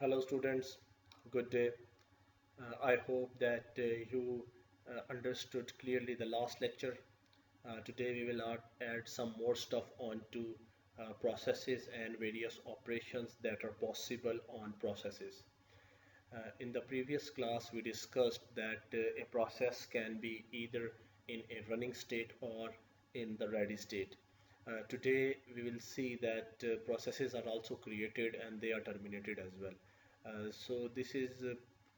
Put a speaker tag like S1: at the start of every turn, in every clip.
S1: Hello students, good day. I hope that you understood clearly the last lecture. Today we will add some more stuff onto processes and various operations that are possible on processes. In the previous class we discussed that a process can be either in a running state or in the ready state. Today we will see that processes are also created and they are terminated as well. So this is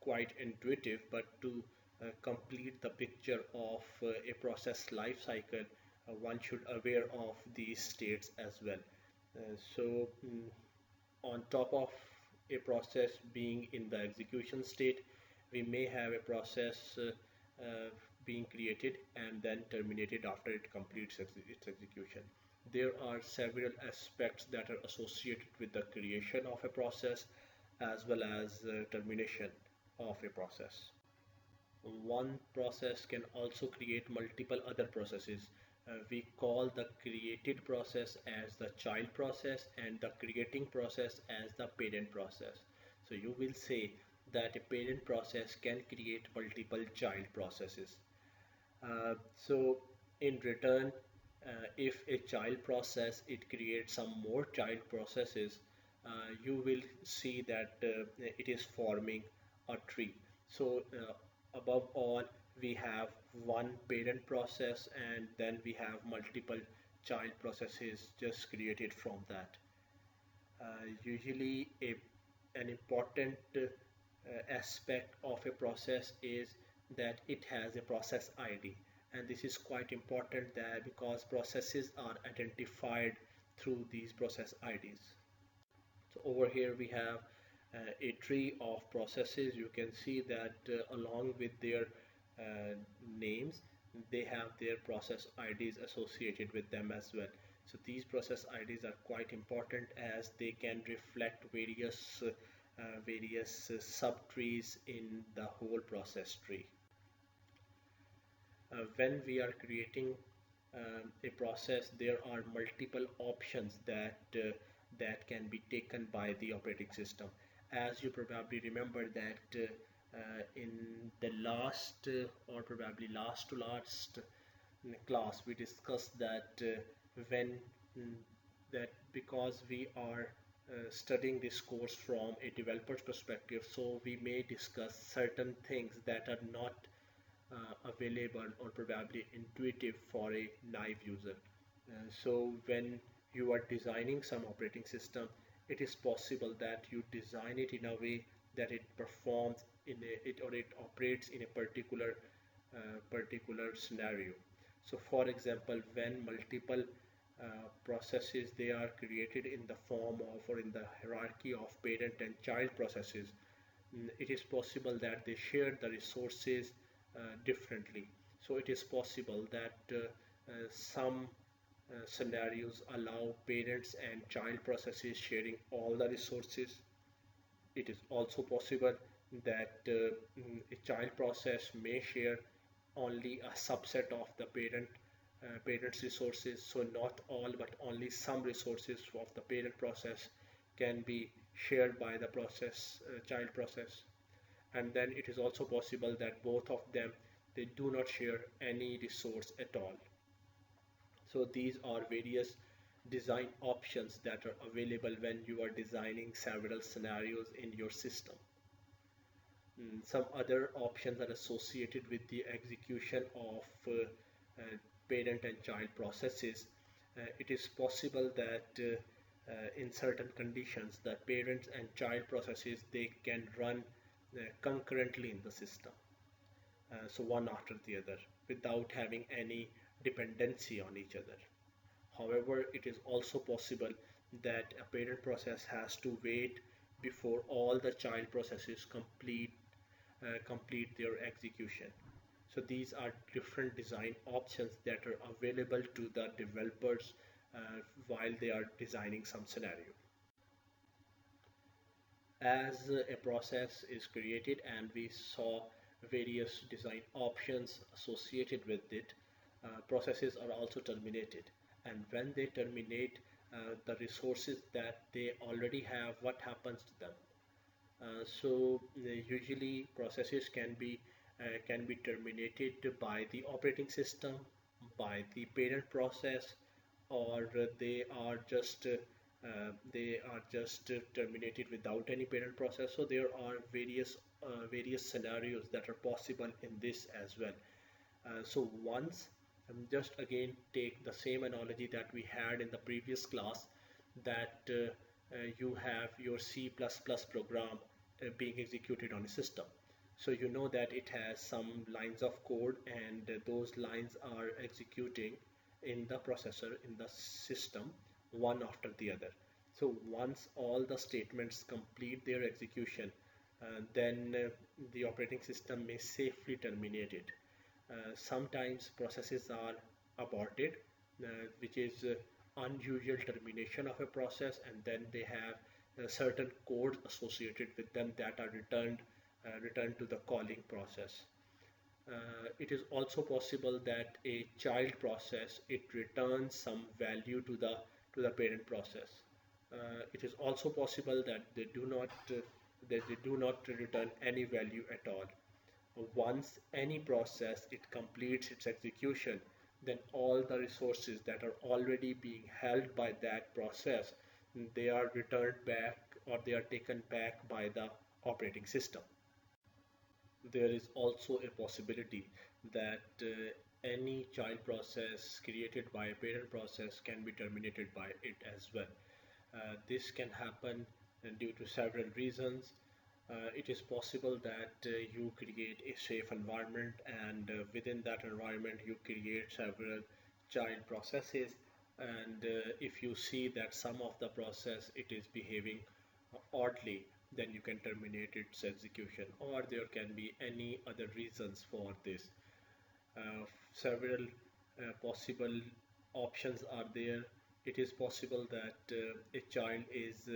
S1: quite intuitive, but to complete the picture of a process life cycle, one should aware of these states as well. On top of a process being in the execution state, we may have a process being created and then terminated after it completes its execution. There are several aspects that are associated with the creation of a process as well as termination of a process. One process can also create multiple other processes. We call the created process as the child process and the creating process as the parent process. So you will say that a parent process can create multiple child processes. So in return, if a child process it creates some more child processes, you will see that it is forming a tree. So above all, we have one parent process and then we have multiple child processes just created from that. Usually an important aspect of a process is that it has a process ID, and this is quite important that because processes are identified through these process IDs. So over here we have a tree of processes. You can see that along with their uh, names, they have their process IDs associated with them as well. So these process IDs are quite important as they can reflect various subtrees in the whole process tree. When we are creating a process, there are multiple options that can be taken by the operating system. As you probably remember that in the last or probably last to last class we discussed that when mm, that because we are studying this course from a developer's perspective, so we may discuss certain things that are not available or probably intuitive for a naive user. So when you are designing some operating system, it is possible that you design it in a way that it performs in it or it operates in a particular scenario. So for example, when multiple processes they are created in the form of or in the hierarchy of parent and child processes, it is possible that they share the resources differently. So it is possible that some scenarios allow parents and child processes sharing all the resources. It is also possible that a child process may share only a subset of the parent's resources. So not all but only some resources of the parent process can be shared by the child process. And then it is also possible that both of them they do not share any resource at all. So these are various design options that are available when you are designing several scenarios in your system. Some other options are associated with the execution of parent and child processes. It is possible that in certain conditions the parents and child processes they can run concurrently in the system, so one after the other without having any dependency on each other. However, it is also possible that a parent process has to wait before all the child processes complete their execution. So these are different design options that are available to the developers while they are designing some scenario. As a process is created and we saw various design options associated with it, processes are also terminated. And when they terminate, the resources that they already have, what happens to them? Usually processes can be terminated by the operating system, by the parent process, or they are just terminated without any parent process. So there are various scenarios that are possible in this as well. So once just again take the same analogy that we had in the previous class, that you have your C++ program being executed on a system. So you know that it has some lines of code, and those lines are executing in the processor, in the system, one after the other. So once all the statements complete their execution, then the operating system may safely terminate it. Sometimes processes are aborted, which is unusual termination of a process, and then they have certain codes associated with them that are returned to the calling process. It is also possible that a child process, it returns some value to the parent process. It is also possible that they do not return any value at all. Once any process it completes its execution, then all the resources that are already being held by that process, they are returned back, or they are taken back by the operating system. There is also a possibility that any child process created by a parent process can be terminated by it as well. This can happen due to several reasons. It is possible that you create a safe environment, and within that environment you create several child processes, and if you see that some of the process it is behaving oddly, then you can terminate its execution, or there can be any other reasons for this. Several possible options are there. It is possible that a child is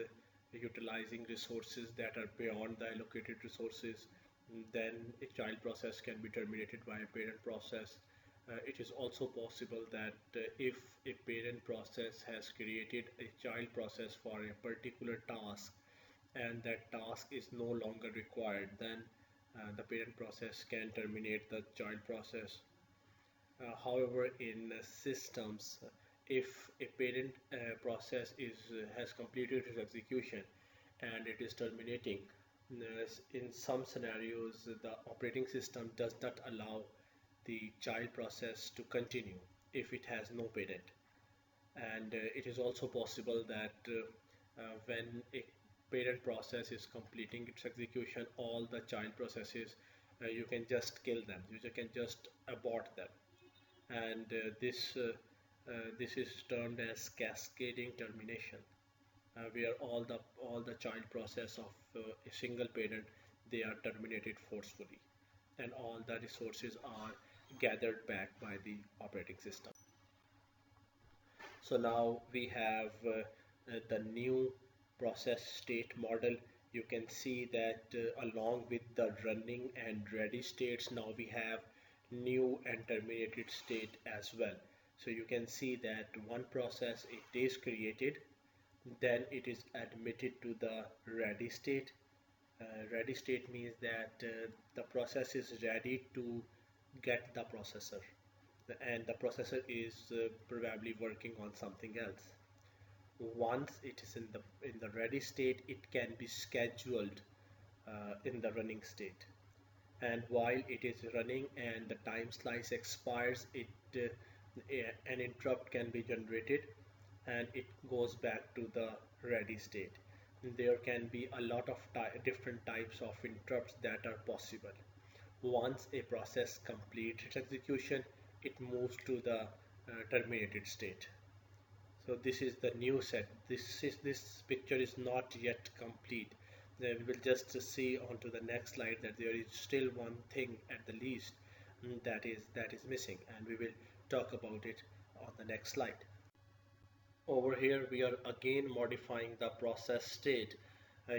S1: utilizing resources that are beyond the allocated resources. Then a child process can be terminated by a parent process. It is also possible that if a parent process has created a child process for a particular task, and that task is no longer required, then the parent process can terminate the child process. However, in systems, if a parent process has completed its execution and it is terminating, in some scenarios the operating system does not allow the child process to continue if it has no parent. And it is also possible that when a parent process is completing its execution, all the child processes, you can just kill them, you can just abort them. And this is termed as cascading termination, where all the child process of a single parent, they are terminated forcefully, and all the resources are gathered back by the operating system. So now we have the new process state model. You can see that along with the running and ready states, now we have new and terminated state as well. So you can see that one process, it is created, then it is admitted to the ready state. Ready state means that the process is ready to get the processor, and the processor is probably working on something else. Once it is in the ready state, it can be scheduled in the running state, and while it is running and the time slice expires, an interrupt can be generated and it goes back to the ready state. There can be a lot of different types of interrupts that are possible. Once a process completes its execution, it moves to the terminated state. So this is the new set. This picture is not yet complete. Then we will just see onto the next slide that there is still one thing at the least that is missing, and we will talk about it on the next slide. Over here we are again modifying the process state.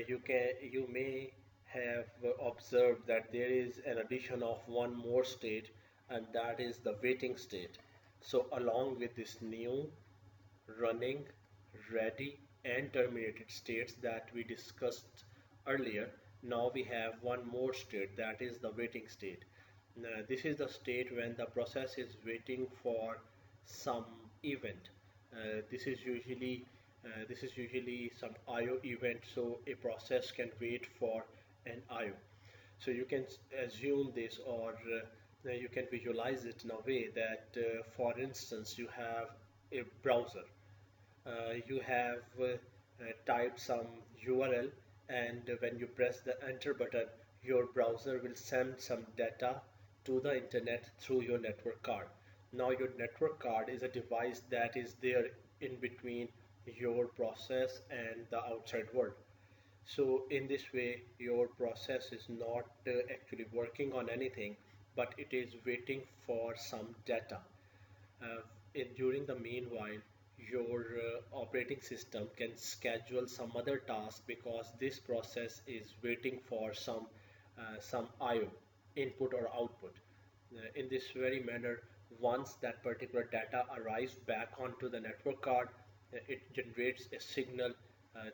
S1: You may have observed that there is an addition of one more state, and that is the waiting state. So along with this new, running, ready, and terminated states that we discussed earlier, Now we have one more state, that is the waiting state. This is the state when the process is waiting for some event. This is usually some IO event, so a process can wait for an IO. So you can assume this, or you can visualize it in a way that, for instance, you have a browser. You have typed some URL, and when you press the enter button, your browser will send some data to the internet through your network card. Now your network card is a device that is there in between your process and the outside world. So in this way, your process is not actually working on anything, but it is waiting for some data. uh, During the meanwhile, your operating system can schedule some other task, because this process is waiting for some IO input or output. In this very manner, once that particular data arrives back onto the network card, it generates a signal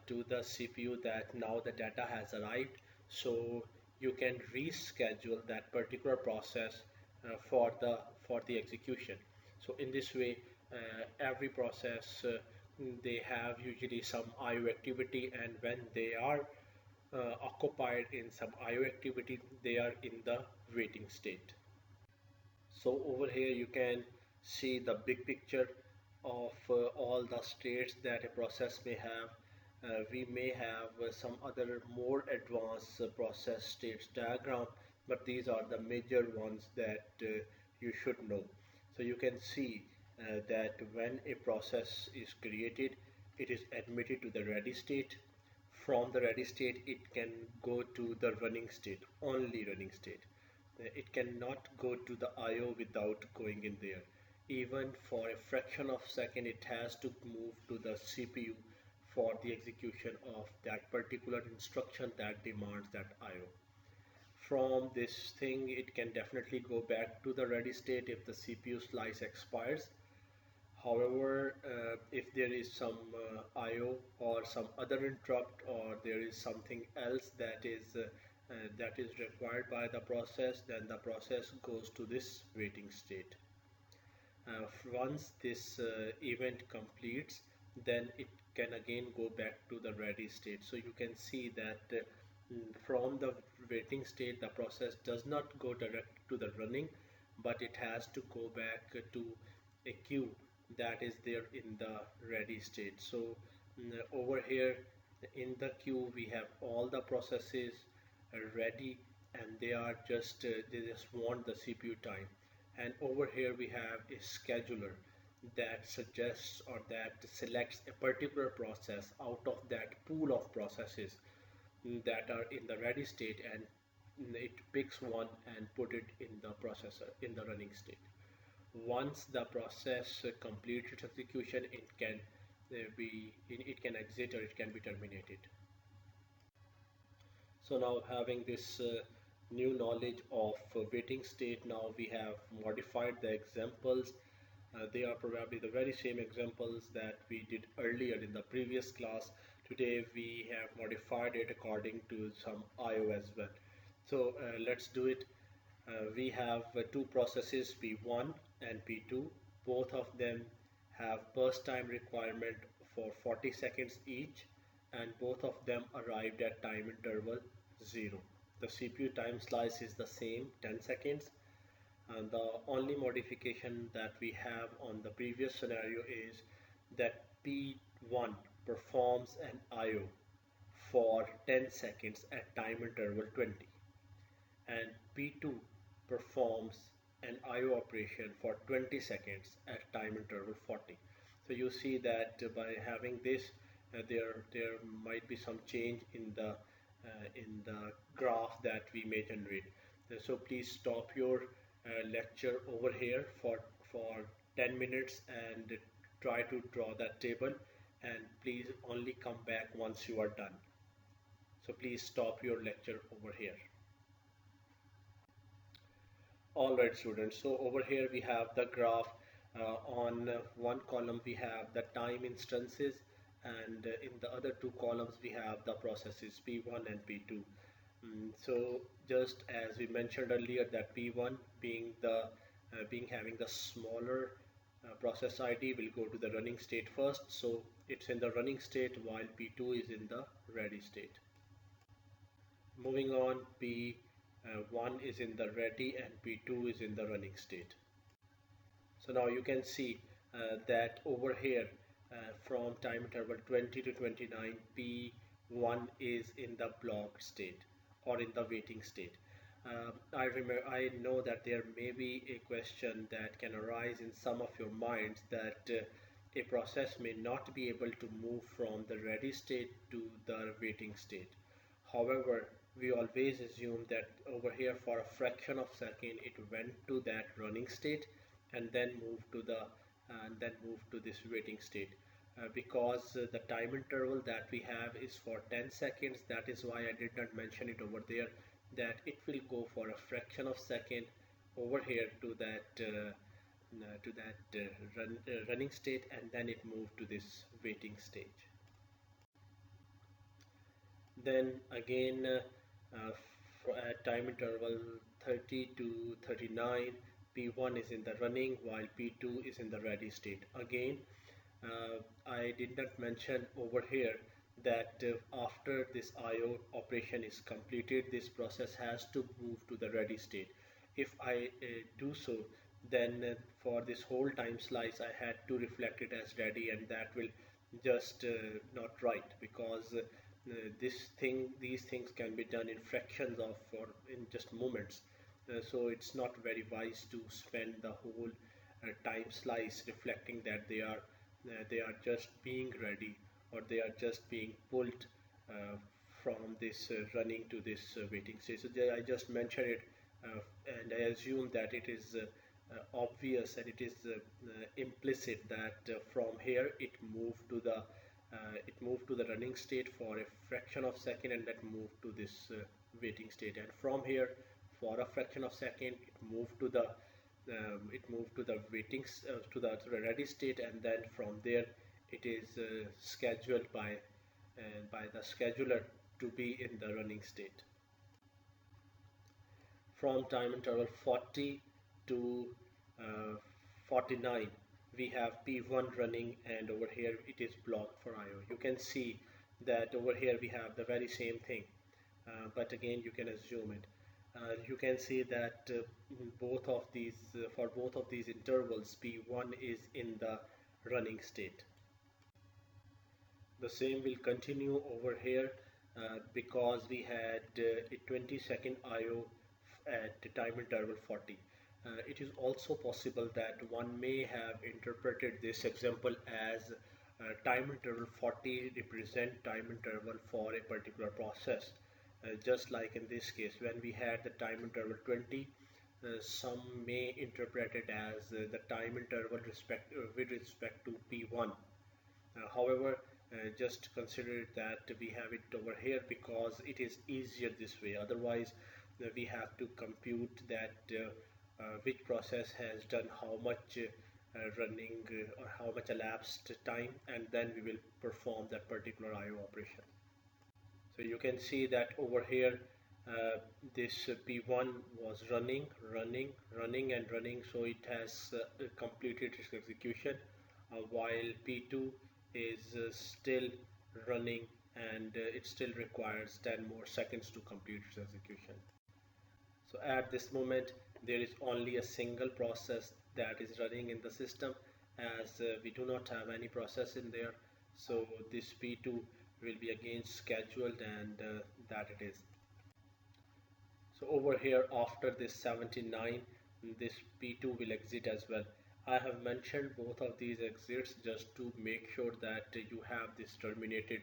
S1: to the CPU that now the data has arrived. So you can reschedule that particular process for the execution. So in this way, every process, they have usually some IO activity, and when they are occupied in some IO activity, they are in the waiting state. So over here you can see the big picture of all the states that a process may have. We may have some other more advanced process states diagram, but these are the major ones that you should know. So you can see that when a process is created, it is admitted to the ready state. From the ready state, it can go to the running state, only running state. It cannot go to the IO without going in there. Even for a fraction of a second, it has to move to the CPU for the execution of that particular instruction that demands that IO. From this thing, it can definitely go back to the ready state if the CPU slice expires. However, if there is some IO or some other interrupt, or there is something else that is required by the process, then the process goes to this waiting state. Once this event completes, then it can again go back to the ready state. So you can see that from the waiting state, the process does not go direct to the running, but it has to go back to a queue that is there in the ready state. So over here in the queue, we have all the processes ready, and they just want the CPU time. And over here we have a scheduler that suggests or that selects a particular process out of that pool of processes that are in the ready state, and it picks one and put it in the processor in the running state. Once the process completes its execution, it can exit, or it can be terminated. So now, having this new knowledge of waiting state, now we have modified the examples. They are probably the very same examples that we did earlier in the previous class. Today we have modified it according to some IO as well. So let's do it. We have two processes, P1 and P2. Both of them have burst time requirement for 40 seconds each, and both of them arrived at time interval 0. The CPU time slice is the same, 10 seconds, and the only modification that we have on the previous scenario is that P1 performs an IO for 10 seconds at time interval 20, and P2 performs an IO operation for 20 seconds at time interval 40. So you see that by having this, there might be some change in the graph that we may generate. So please stop your lecture over here for 10 minutes and try to draw that table, and please only come back once you are done. So please stop your lecture over here. Alright students, so over here we have the graph. On one column we have the time instances, and in the other two columns we have the processes P1 and P2. So just as we mentioned earlier, that P1 being being having the smaller process ID will go to the running state first. So it's in the running state while P2 is in the ready state. Moving on, P1 is in the ready and P2 is in the running state. So now you can see that over here from time interval 20 to 29, P1 is in the blocked state or in the waiting state. I know that there may be a question that can arise in some of your minds that a process may not be able to move from the ready state to the waiting state. However, we always assume that over here for a fraction of second it went to that running state and then move to this waiting state because the time interval that we have is for 10 seconds. That is why I did not mention it over there, that it will go for a fraction of second over here to that running state, and then it moved to this waiting stage. Then again at time interval 30 to 39, P1 is in the running while P2 is in the ready state. Again, I did not mention over here that after this IO operation is completed, this process has to move to the ready state. If I do so, then for this whole time slice I had to reflect it as ready, and that will just not right, because these things can be done in fractions of or in just moments. So it's not very wise to spend the whole time slice reflecting that they are just being ready, or they are just being pulled uh, from this running to this waiting state. So I just mentioned it, and I assume that it is obvious and it is implicit that from here it moved to the running state for a fraction of second and then moved to this waiting state, and from here for a fraction of second it moved to the to the ready state, and then from there it is scheduled by the scheduler to be in the running state. From time interval 40 to uh, 49, we have P1 running, and over here it is blocked for IO. You can see that over here we have the very same thing, but again you can assume it. You can see that for both of these intervals, P1 is in the running state. The same will continue over here because we had a 20-second IO at the time interval 40. It is also possible that one may have interpreted this example as time interval 40 represent time interval for a particular process. Just like in this case, when we had the time interval 20, some may interpret it as the time interval with respect to P1. However, just consider that we have it over here because it is easier this way. Otherwise, we have to compute that which process has done how much running or how much elapsed time, and then we will perform that particular IO operation. So you can see that over here this P1 was running and running, so it has completed its execution, while P2 is still running, and it still requires 10 more seconds to complete its execution. So at this moment there is only a single process that is running in the system, as we do not have any process in there. So this P2 will be again scheduled, and that it is. So over here after this 79, this P2 will exit as well. I have mentioned both of these exits just to make sure that you have this terminated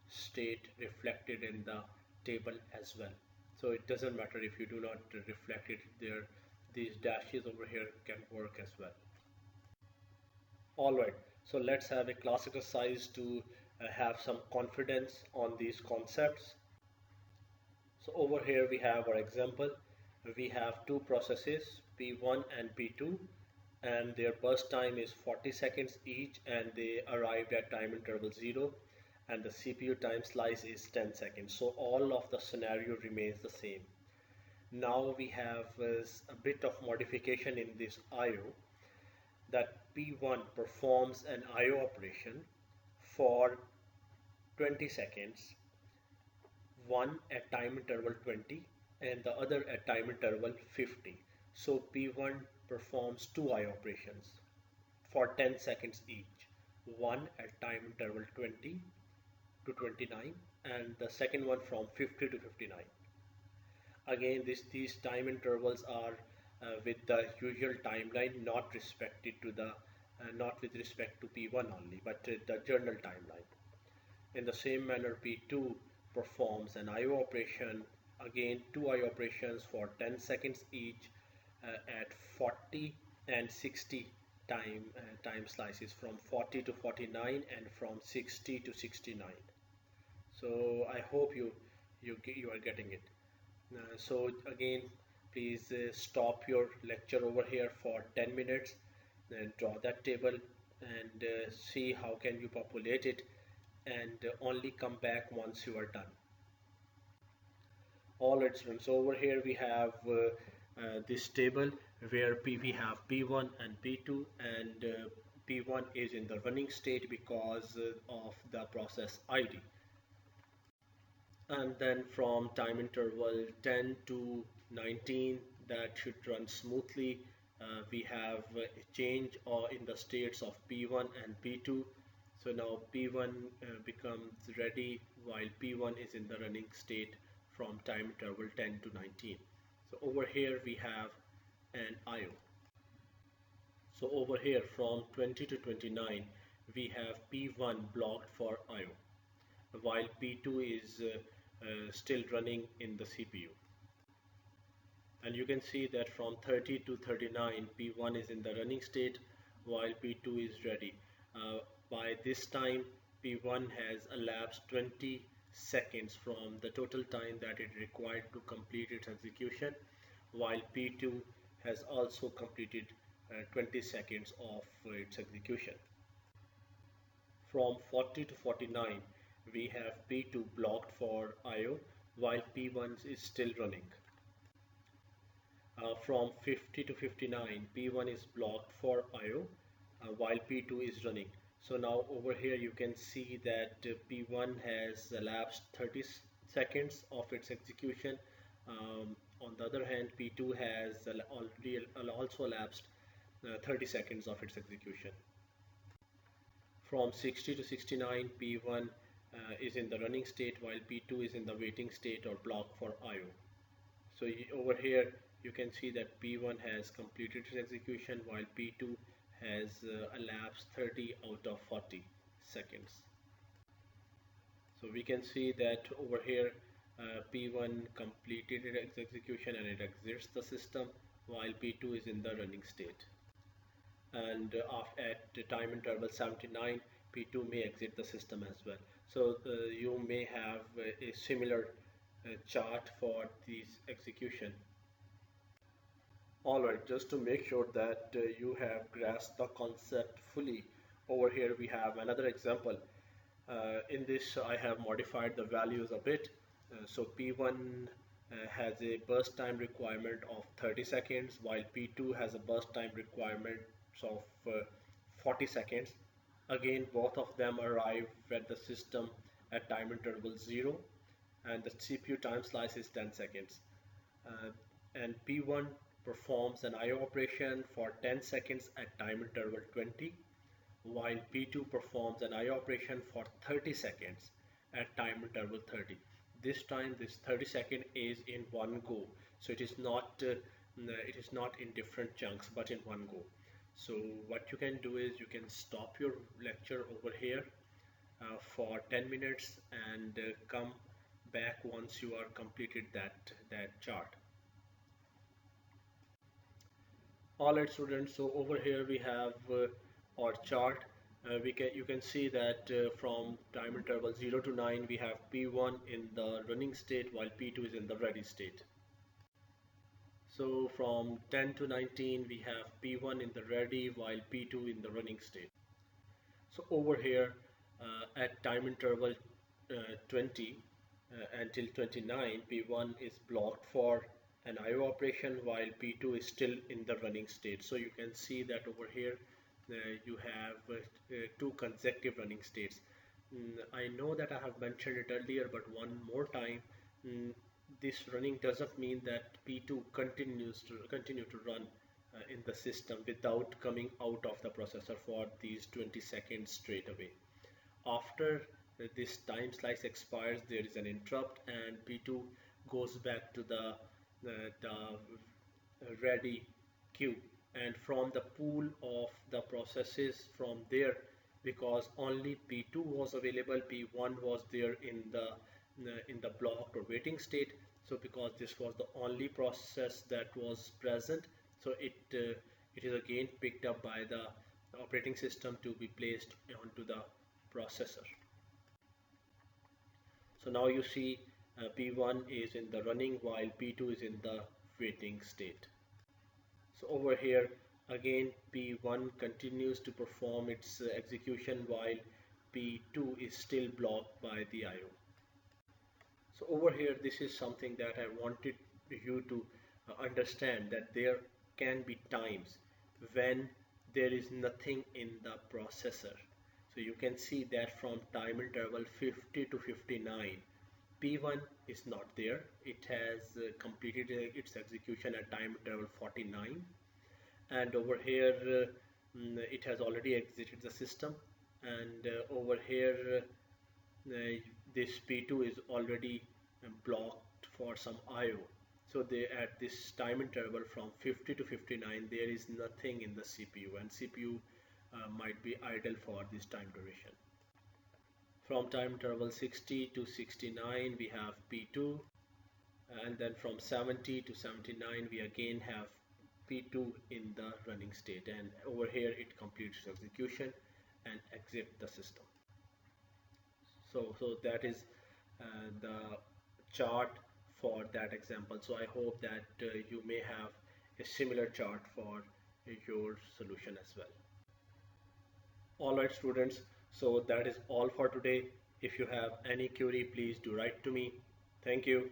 S1: state reflected in the table as well. So it doesn't matter if you do not reflect it there, these dashes over here can work as well. Alright, so let's have a class exercise to have some confidence on these concepts. So over here we have our example. We have two processes, P1 and P2, and their burst time is 40 seconds each, and they arrived at time interval 0. and the CPU time slice is 10 seconds. So all of the scenario remains the same. Now we have a bit of modification in this IO, that P1 performs an IO operation for 20 seconds, one at time interval 20 and the other at time interval 50. So P1 performs two IO operations for 10 seconds each, one at time interval 20 to 29 and the second one from 50 to 59. Again, these time intervals are with the usual timeline, not respected to the not with respect to P1 only, but the journal timeline. In the same manner, P2 performs an IO operation, again two IO operations for 10 seconds each at 40 and 60 time slices, from 40 to 49 and from 60 to 69. So I hope you are getting it. So again, please stop your lecture over here for 10 minutes and draw that table and see how can you populate it, and only come back once you are done. Alright students, so over here we have this table where we have P1 and P2, and P1 is in the running state because of the process ID. And then from time interval 10 to 19, that should run smoothly. We have a change in the states of P1 and P2. So now P1 becomes ready while P1 is in the running state from time interval 10 to 19. So over here we have an IO. So over here from 20 to 29 we have P1 blocked for IO while P2 is still running in the CPU. And you can see that from 30 to 39 P1 is in the running state while P2 is ready. By this time P1 has elapsed 20 seconds from the total time that it required to complete its execution, while P2 has also completed 20 seconds of its execution. From 40 to 49 we have P2 blocked for IO while P1 is still running. From 50 to 59 P1 is blocked for IO while P2 is running. So now over here you can see that P1 has elapsed 30 seconds of its execution. On the other hand, P2 has already also elapsed 30 seconds of its execution. From 60 to 69 P1 is in the running state while P2 is in the waiting state or block for IO. So over here you can see that P1 has completed its execution while P2 has elapsed 30 out of 40 seconds. So we can see that over here P1 completed its execution and it exits the system while P2 is in the running state. And at the time interval 79 P2 may exit the system as well. So you may have a similar chart for this execution. Alright, just to make sure that you have grasped the concept fully, over here we have another example. In this I have modified the values a bit. So P1 has a burst time requirement of 30 seconds while P2 has a burst time requirement of 40 seconds. Again, both of them arrive at the system at time interval 0 and the CPU time slice is 10 seconds. And P1 performs an IO operation for 10 seconds at time interval 20 while P2 performs an IO operation for 30 seconds at time interval 30. This time this 30-second is in one go, so it is not in different chunks but in one go. So what you can do is you can stop your lecture over here for 10 minutes and come back once you are completed that chart. Alright students, so over here we have our chart. You can see that from time interval 0 to 9 we have P1 in the running state while P2 is in the ready state. So from 10 to 19 we have P1 in the ready while P2 in the running state. So over here At time interval 20 until 29, P1 is blocked for an IO operation while P2 is still in the running state. So you can see that over here you have two consecutive running states. I know that I have mentioned it earlier, but one more time, mm, this running doesn't mean that P2 continue to run in the system without coming out of the processor for these 20 seconds straight away. After this time slice expires, there is an interrupt and P2 goes back to the ready queue, and from the pool of the processes from there, because only P2 was available, P1 was there in the blocked or waiting state. So because this was the only process that was present, so it is again picked up by the operating system to be placed onto the processor. So now you see P1 is in the running while P2 is in the waiting state. So over here again P1 continues to perform its execution while P2 is still blocked by the IO. So over here this is something that I wanted you to understand, that there can be times when there is nothing in the processor. So you can see that from time interval 50 to 59, P1 is not there. It has completed its execution at time interval 49, and over here it has already exited the system, and over here this P2 is already blocked for some IO. So they, at this time interval from 50 to 59, there is nothing in the CPU, and CPU might be idle for this time duration. From time interval 60 to 69 we have P2, and then from 70 to 79 we again have P2 in the running state, and over here it completes execution and exit the system. So that is the chart for that example. So I hope that you may have a similar chart for your solution as well. All right, students, so that is all for today. If you have any query, please do write to me. Thank you.